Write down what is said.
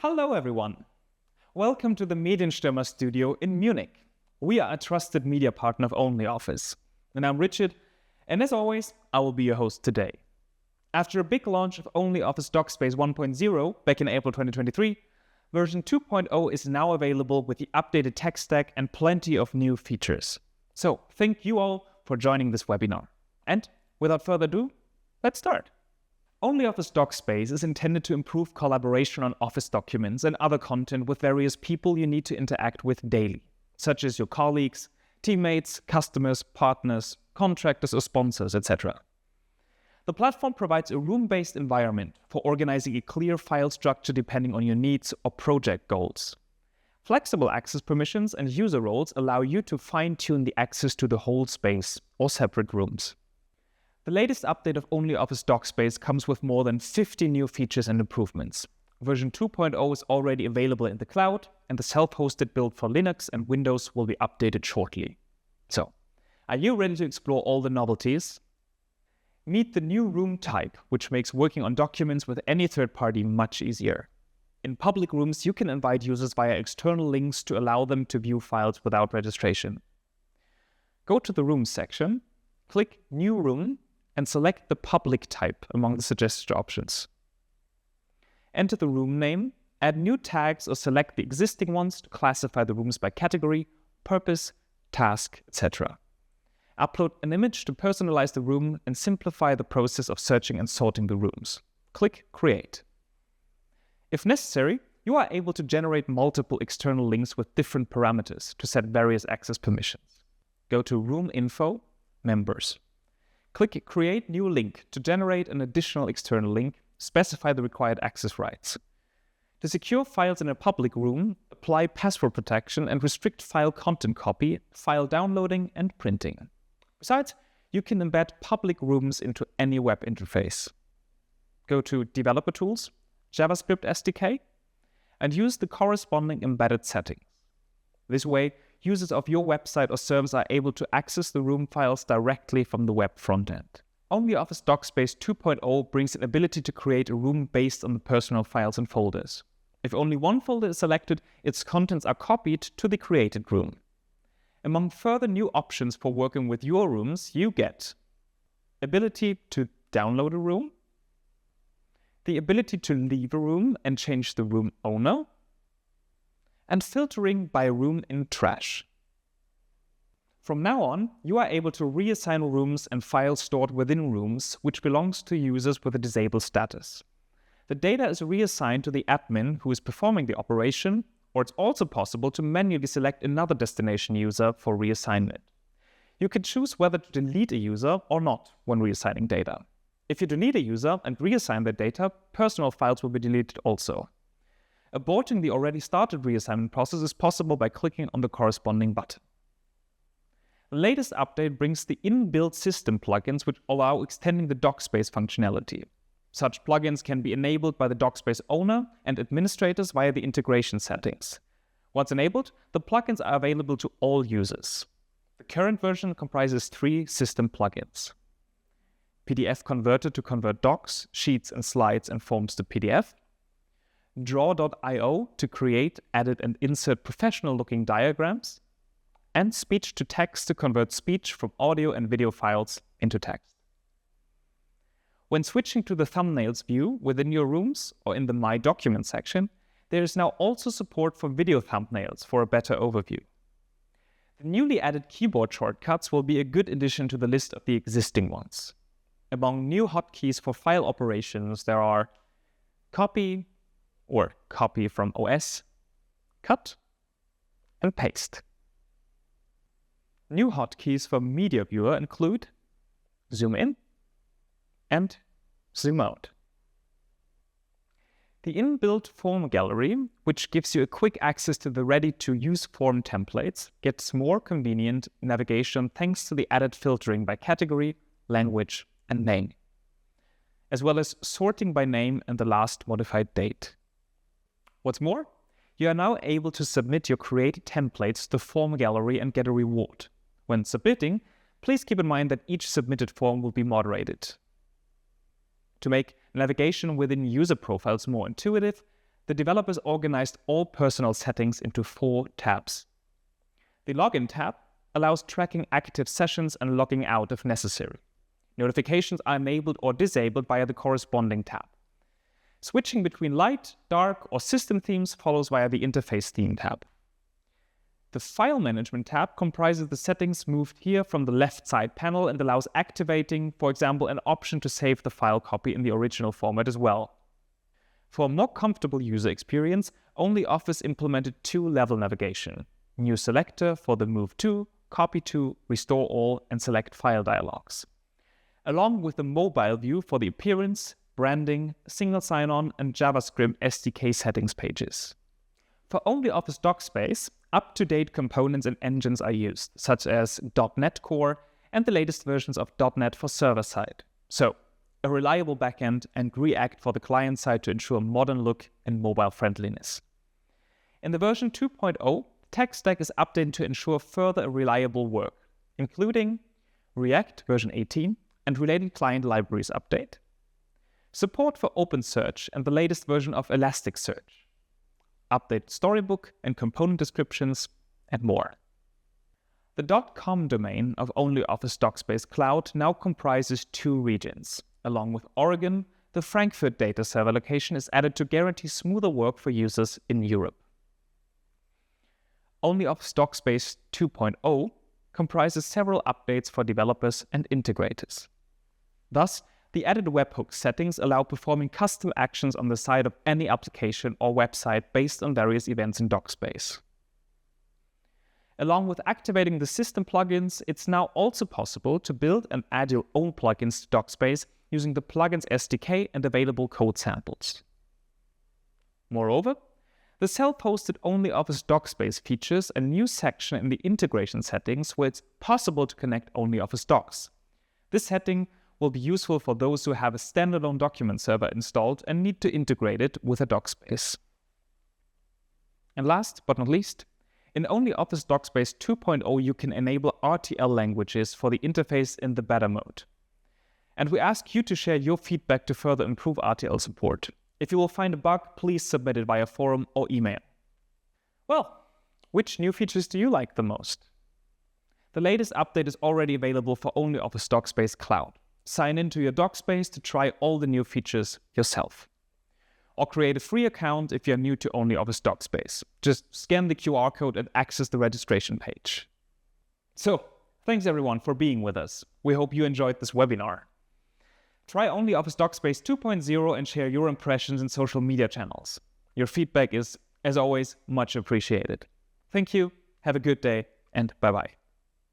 Hello everyone! Welcome to the Medienstürmer studio in Munich. We are a trusted media partner of OnlyOffice. And I'm Richard, and as always, I will be your host today. After a big launch of ONLYOFFICE DocSpace 1.0 back in April 2023, version 2.0 is now available with the updated tech stack and plenty of new features. So, thank you all for joining this webinar. And without further ado, let's start. ONLYOFFICE DocSpace is intended to improve collaboration on Office documents and other content with various people you need to interact with daily, such as your colleagues, teammates, customers, partners, contractors or sponsors, etc. The platform provides a room-based environment for organizing a clear file structure depending on your needs or project goals. Flexible access permissions and user roles allow you to fine-tune the access to the whole space or separate rooms. The latest update of ONLYOFFICE DocSpace comes with more than 50 new features and improvements. Version 2.0 is already available in the cloud, and the self-hosted build for Linux and Windows will be updated shortly. So, are you ready to explore all the novelties? Meet the new room type, which makes working on documents with any third party much easier. In public rooms, you can invite users via external links to allow them to view files without registration. Go to the Rooms section, click New Room, and select the public type among the suggested options. Enter the room name, add new tags or select the existing ones to classify the rooms by category, purpose, task, etc. Upload an image to personalize the room and simplify the process of searching and sorting the rooms. Click Create. If necessary, you are able to generate multiple external links with different parameters to set various access permissions. Go to Room Info, Members. Click Create New Link to generate an additional external link, specify the required access rights. To secure files in a public room, apply password protection and restrict file content copy, file downloading, and printing. Besides, you can embed public rooms into any web interface. Go to Developer Tools, JavaScript SDK, and use the corresponding embedded settings. This way, users of your website or service are able to access the room files directly from the web frontend. ONLYOFFICE DocSpace 2.0 brings an ability to create a room based on the personal files and folders. If only one folder is selected, its contents are copied to the created room. Among further new options for working with your rooms, you get ability to download a room, the ability to leave a room and change the room owner, and filtering by room in trash. From now on, you are able to reassign rooms and files stored within rooms which belongs to users with a disabled status. The data is reassigned to the admin who is performing the operation, or it's also possible to manually select another destination user for reassignment. You can choose whether to delete a user or not when reassigning data. If you delete a user and reassign their data, personal files will be deleted also. Aborting the already started reassignment process is possible by clicking on the corresponding button. The latest update brings the inbuilt system plugins which allow extending the DocSpace functionality. Such plugins can be enabled by the DocSpace owner and administrators via the integration settings. Once enabled, the plugins are available to all users. The current version comprises 3 system plugins: PDF Converter to convert docs, sheets, and slides and forms to PDF, Draw.io to create, edit, and insert professional-looking diagrams, and Speech-to-Text to convert speech from audio and video files into text. When switching to the Thumbnails view within your rooms or in the My Documents section, there is now also support for video thumbnails for a better overview. The newly added keyboard shortcuts will be a good addition to the list of the existing ones. Among new hotkeys for file operations, there are Copy, or copy from OS, cut, and paste. New hotkeys for Media Viewer include zoom in and zoom out. The inbuilt form gallery, which gives you a quick access to the ready-to-use form templates, gets more convenient navigation thanks to the added filtering by category, language, and name, as well as sorting by name and the last modified date. What's more, you are now able to submit your created templates to the form gallery and get a reward. When submitting, please keep in mind that each submitted form will be moderated. To make navigation within user profiles more intuitive, the developers organized all personal settings into 4 tabs. The Login tab allows tracking active sessions and logging out if necessary. Notifications are enabled or disabled via the corresponding tab. Switching between light, dark, or system themes follows via the Interface Theme tab. The File Management tab comprises the settings moved here from the left side panel and allows activating, for example, an option to save the file copy in the original format as well. For a more comfortable user experience, OnlyOffice implemented 2-level navigation: New Selector for the Move To, Copy To, Restore All, and Select File dialogs, along with the mobile view for the appearance, branding, single sign-on, and JavaScript SDK settings pages. For OnlyOffice DocSpace, up-to-date components and engines are used, such as .NET Core and the latest versions of .NET for server-side. So, a reliable backend and React for the client side to ensure modern look and mobile friendliness. In the version 2.0, tech stack is updated to ensure further reliable work, including React version 18 and related client libraries update, support for OpenSearch and the latest version of Elasticsearch, updated storybook and component descriptions, and more. The .com domain of OnlyOffice DocSpace Cloud now comprises 2 regions. Along with Oregon, the Frankfurt data server location is added to guarantee smoother work for users in Europe. OnlyOffice DocSpace 2.0 comprises several updates for developers and integrators. Thus, the added webhook settings allow performing custom actions on the side of any application or website based on various events in DocSpace. Along with activating the system plugins, it's now also possible to build and add your own plugins to DocSpace using the plugins SDK and available code samples. Moreover, the self-hosted OnlyOffice DocSpace features a new section in the integration settings where it's possible to connect OnlyOffice Docs. This setting will be useful for those who have a standalone document server installed and need to integrate it with a DocSpace. And last but not least, in OnlyOffice DocSpace 2.0 you can enable RTL languages for the interface in the beta mode. And we ask you to share your feedback to further improve RTL support. If you will find a bug, please submit it via forum or email. Well, which new features do you like the most? The latest update is already available for OnlyOffice DocSpace Cloud. Sign into your DocSpace to try all the new features yourself. Or create a free account if you're new to OnlyOffice DocSpace. Just scan the QR code and access the registration page. So, thanks everyone for being with us. We hope you enjoyed this webinar. Try OnlyOffice DocSpace 2.0 and share your impressions in social media channels. Your feedback is, as always, much appreciated. Thank you, have a good day, and bye-bye.